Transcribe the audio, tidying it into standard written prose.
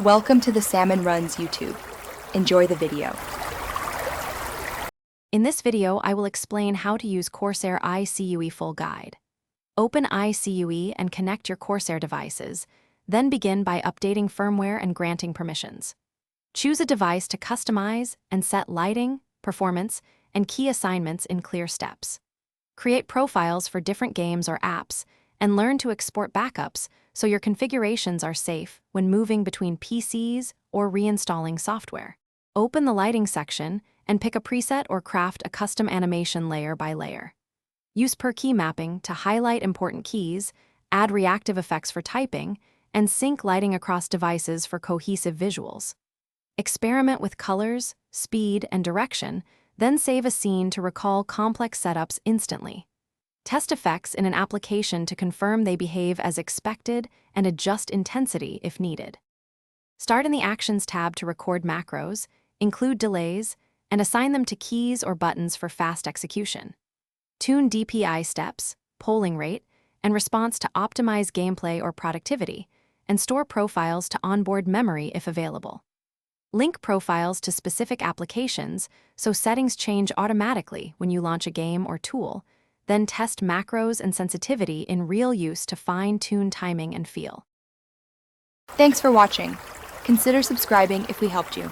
Welcome to the Salmon Runs YouTube. Enjoy the video. In this video, I will explain how to use Corsair Icue full guide. Open Icue and connect your Corsair devices, then begin by updating firmware and granting permissions. Choose a device to customize and set lighting, performance, and key assignments in clear steps. Create profiles for different games or apps, and learn to export backups so your configurations are safe when moving between PCs or reinstalling software. Open the lighting section and pick a preset or craft a custom animation layer by layer. Use per key mapping to highlight important keys, add reactive effects for typing, and sync lighting across devices for cohesive visuals. Experiment with colors, speed, and direction, then save a scene to recall complex setups instantly. Test effects in an application to confirm they behave as expected and adjust intensity if needed. Start in the Actions tab to record macros, include delays, and assign them to keys or buttons for fast execution. Tune DPI steps, polling rate, and response to optimize gameplay or productivity, and store profiles to onboard memory if available. Link profiles to specific applications so settings change automatically when you launch a game or tool, then test macros and sensitivity in real use to fine-tune timing and feel. Thanks for watching. Consider subscribing if we helped you.